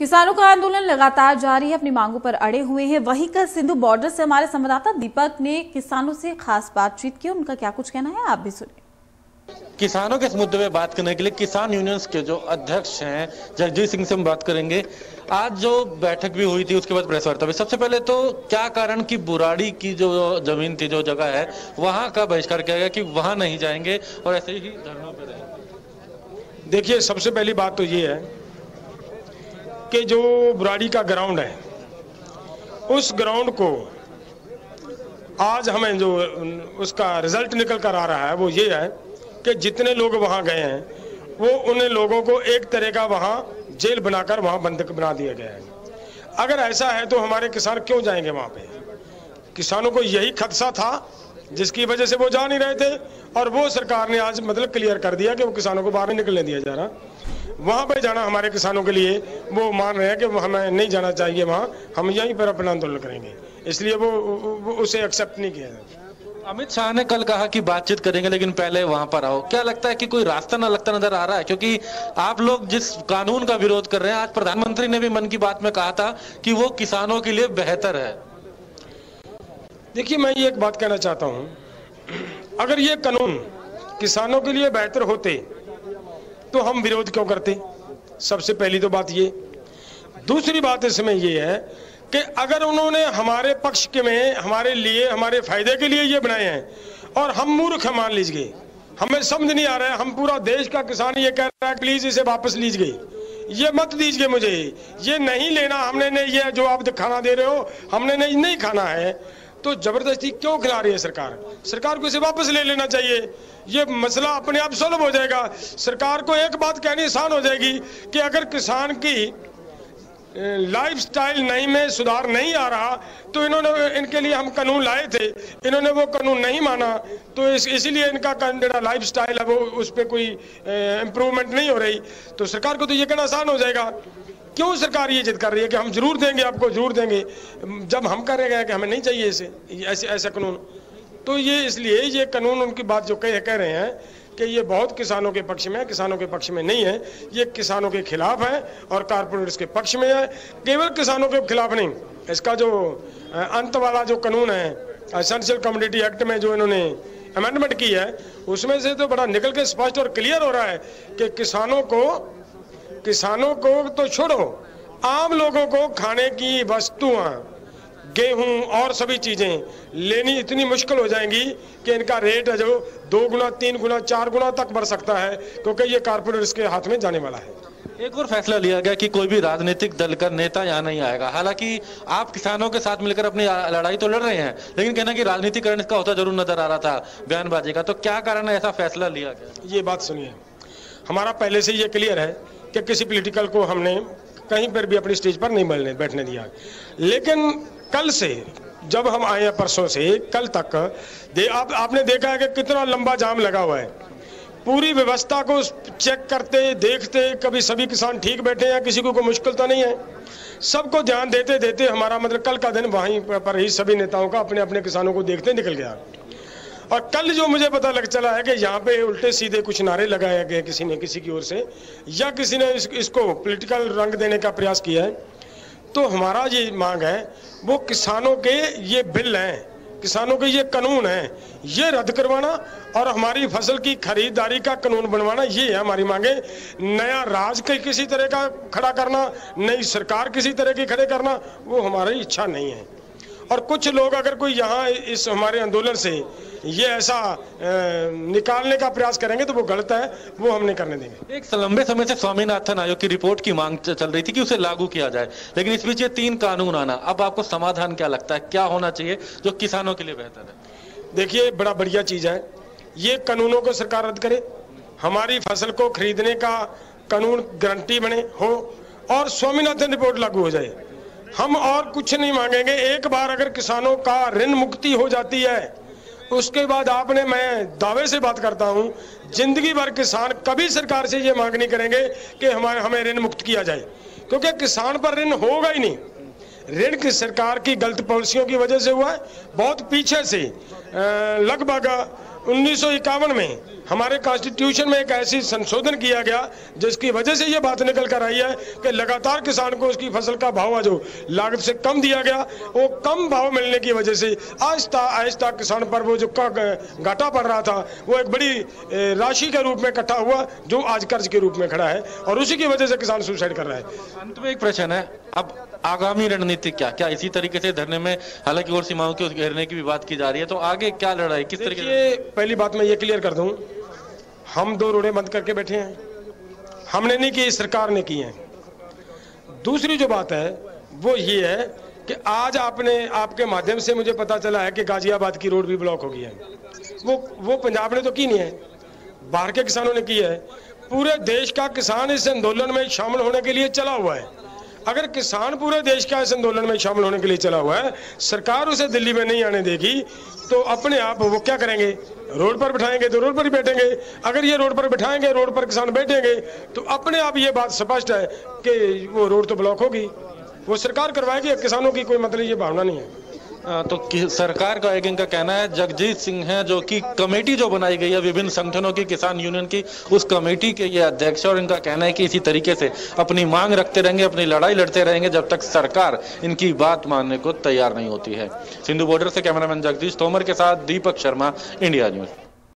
किसानों का आंदोलन लगातार जारी है, अपनी मांगों पर अड़े हुए हैं। वहीं कल सिंधु बॉर्डर से हमारे संवाददाता दीपक ने किसानों से खास बातचीत की, उनका क्या कुछ कहना है आप भी सुनिए। किसानों के इस मुद्दे पे बात करने के लिए किसान यूनियंस के जो अध्यक्ष हैं जगजीत सिंह से हम बात करेंगे। आज जो बैठक भी हुई थी उसके बाद प्रेस वार्ता भी, सबसे पहले तो क्या कारण कि बुराड़ी की जो जमीन थी, जो जगह है, वहां का बहिष्कार किया गया कि वहां नहीं जाएंगे और ऐसे ही धरनों पे रहेंगे? देखिए, सबसे पहली बात तो ये है कि जो बुराड़ी का ग्राउंड है, उस ग्राउंड को आज हमें जो उसका रिजल्ट निकल कर आ रहा है वो ये है कि जितने लोग वहां गए हैं वो उन लोगों को एक तरह का वहां जेल बनाकर वहां बंधक बना दिया गया है। अगर ऐसा है तो हमारे किसान क्यों जाएंगे वहां पे? किसानों को यही खदशा था जिसकी वजह से वो जा नहीं रहे थे, और वो सरकार ने आज मतलब क्लियर कर दिया कि वो किसानों को बाहर नहीं निकलने दिया जा रहा। वहां पे जाना हमारे किसानों के लिए, वो मान रहे हैं कि हमें नहीं जाना चाहिए वहां, हम यहीं पर अपना आंदोलन करेंगे, इसलिए वो उसे एक्सेप्ट नहीं किया जाता। अमित शाह ने कल कहा कि बातचीत करेंगे लेकिन पहले वहां पर आओ। क्या लगता है कि कोई रास्ता ना लगता नजर आ रहा है? क्योंकि आप लोग जिस कानून का विरोध कर रहे हैं, आज प्रधानमंत्री ने भी मन की बात में कहा था कि वो किसानों के लिए बेहतर है। देखिए, मैं ये एक बात कहना चाहता हूं, अगर ये कानून किसानों के लिए बेहतर होते तो हम विरोध क्यों करते? सबसे पहली तो बात ये। दूसरी बात इसमें ये है कि अगर उन्होंने हमारे पक्ष के में, हमारे लिए, हमारे फायदे के लिए ये बनाए हैं और हम मूर्ख मान लीजिए, हमें समझ नहीं आ रहा है, हम पूरा देश का किसान ये कह रहा है प्लीज इसे वापस लीजिए, ये मत दीजिए मुझे, ये नहीं लेना हमने, नहीं, ये जो आप खाना दे रहे हो हमने नहीं खाना है, तो जबरदस्ती क्यों खिला रही है सरकार? सरकार को इसे वापस ले लेना चाहिए, ये मसला अपने आप सॉल्व हो जाएगा। सरकार को एक बात कहनी आसान हो जाएगी कि अगर किसान की लाइफस्टाइल नहीं में सुधार नहीं आ रहा तो इनके लिए हम कानून लाए थे, इन्होंने वो कानून नहीं माना, तो इसीलिए इनका जो लाइफस्टाइल है वो उस पर कोई इम्प्रूवमेंट नहीं हो रही, तो सरकार को तो ये कहना आसान हो जाएगा। क्यों सरकार ये जिद कर रही है कि हम जरूर देंगे, आपको जरूर देंगे, जब हम कर रहे हैं कि हमें नहीं चाहिए ऐसा कानून? तो ये इसलिए ये कानून, उनकी बात जो कह रहे हैं कि ये बहुत किसानों के पक्ष में है, किसानों के पक्ष में नहीं है, ये किसानों के खिलाफ है और कारपोरेट्स के पक्ष में है। केवल किसानों के खिलाफ नहीं, इसका जो अंत वाला जो कानून है, एसेंशियल कमोडिटी एक्ट में जो इन्होंने अमेंडमेंट की है, उसमें से तो बड़ा निकल के स्पष्ट और क्लियर हो रहा है कि किसानों को तो छोड़ो, आम लोगों को खाने की वस्तुएं, गेहूं और सभी चीजें लेनी इतनी मुश्किल हो जाएंगी कि इनका रेट है जो 2 गुना, 3 गुना, 4 गुना तक बढ़ सकता है, क्योंकि ये कारपोरेट्स के हाथ में जाने वाला है। एक और फैसला लिया गया कि कोई भी राजनीतिक दल का नेता यहाँ नहीं आएगा। हालांकि आप किसानों के साथ मिलकर अपनी लड़ाई तो लड़ रहे हैं, लेकिन कहना कि राजनीतिकरण इसका होता जरूर नजर आ रहा था बयानबाजी का, तो क्या कारण है ऐसा फैसला लिया गया? ये बात सुनिए, हमारा पहले से ये क्लियर है कि किसी पॉलिटिकल को हमने कहीं पर भी अपनी स्टेज पर नहीं बैठने दिया, लेकिन कल से जब हम आए हैं, परसों से कल तक आपने देखा है कि कितना लंबा जाम लगा हुआ है। पूरी व्यवस्था को चेक करते देखते, कभी सभी किसान ठीक बैठे हैं, किसी को कोई मुश्किल तो नहीं है, सबको ध्यान देते देते हमारा मतलब कल का दिन वहीं पर ही सभी नेताओं का अपने अपने किसानों को देखते निकल गया। और कल जो मुझे पता चला है कि यहाँ पे उल्टे सीधे कुछ नारे लगाए गए किसी ने, किसी की ओर से, या किसी ने इसको पॉलिटिकल रंग देने का प्रयास किया है। तो हमारा ये मांग है, वो किसानों के ये बिल हैं, किसानों के ये कानून हैं, ये रद्द करवाना और हमारी फसल की खरीदारी का कानून बनवाना, ये है हमारी मांगे। नया राज किसी तरह का खड़ा करना, नई सरकार किसी तरह की खड़े करना, वो हमारी इच्छा नहीं है। और कुछ लोग अगर कोई यहाँ इस हमारे आंदोलन से ये ऐसा निकालने का प्रयास करेंगे तो वो गलत है, वो हम नहीं करने देंगे। एक लंबे समय से स्वामीनाथन आयोग की रिपोर्ट की मांग चल रही थी कि उसे लागू किया जाए, लेकिन इस बीच ये 3 कानून आना, अब आपको समाधान क्या लगता है, क्या होना चाहिए जो किसानों के लिए बेहतर है? देखिए, बड़ा बढ़िया चीज है, ये कानूनों को सरकार रद्द करे, हमारी फसल को खरीदने का कानून गारंटी बने हो और स्वामीनाथन रिपोर्ट लागू हो जाए। हम और कुछ नहीं मांगेंगे। एक बार अगर किसानों का ऋण मुक्ति हो जाती है, उसके बाद मैं दावे से बात करता हूं, जिंदगी भर किसान कभी सरकार से ये मांग नहीं करेंगे कि हमें ऋण मुक्त किया जाए, क्योंकि किसान पर ऋण होगा ही नहीं। ऋण की सरकार की गलत पॉलिसियों की वजह से हुआ है। बहुत पीछे से लगभग 1951 में हमारे कॉन्स्टिट्यूशन में एक ऐसी संशोधन किया गया जिसकी वजह से ये बात निकल कर आई है कि लगातार किसान को उसकी फसल का भाव जो लागत से कम दिया गया, वो कम भाव मिलने की वजह से आहिस्ता आहिस्ता किसान पर वो जो घाटा पड़ रहा था वो एक बड़ी राशि के रूप में इकट्ठा हुआ जो आज कर्ज के रूप में खड़ा है और उसी की वजह से किसान सुसाइड कर रहा है। अंत में एक प्रश्न है, अब आगामी रणनीति क्या इसी तरीके से धरने में, हालांकि और सीमाओं के घेरने की भी बात की जा रही है, तो आगे क्या लड़ाई किस तरीके से? पहली बात मैं ये क्लियर कर दूं, हम 2 रोड़े बंद करके बैठे हैं, हमने नहीं की, सरकार ने की है। दूसरी जो बात है वो ये है कि आज आपके माध्यम से मुझे पता चला है कि गाजियाबाद की रोड भी ब्लॉक हो गई है। वो पंजाब ने तो की नहीं है, बाहर के किसानों ने की है। पूरे देश का किसान इस आंदोलन में शामिल होने के लिए चला हुआ है। अगर किसान पूरे देश का इस आंदोलन में शामिल होने के लिए चला हुआ है, सरकार उसे दिल्ली में नहीं आने देगी, तो अपने आप वो क्या करेंगे, रोड पर बिठाएंगे तो रोड पर ही बैठेंगे। अगर ये रोड पर बिठाएंगे, रोड पर किसान बैठेंगे, तो अपने आप ये बात स्पष्ट है कि वो रोड तो ब्लॉक होगी, वो सरकार करवाएगी, किसानों की कोई मतलब ये भावना नहीं है। तो सरकार का एक इनका कहना है, जगजीत सिंह है जो कि कमेटी जो बनाई गई है विभिन्न संगठनों की, किसान यूनियन की, उस कमेटी के ये अध्यक्ष है और इनका कहना है कि इसी तरीके से अपनी मांग रखते रहेंगे, अपनी लड़ाई लड़ते रहेंगे जब तक सरकार इनकी बात मानने को तैयार नहीं होती है। सिंधु बॉर्डर से कैमरामैन जगदीश तोमर के साथ दीपक शर्मा, इंडिया न्यूज।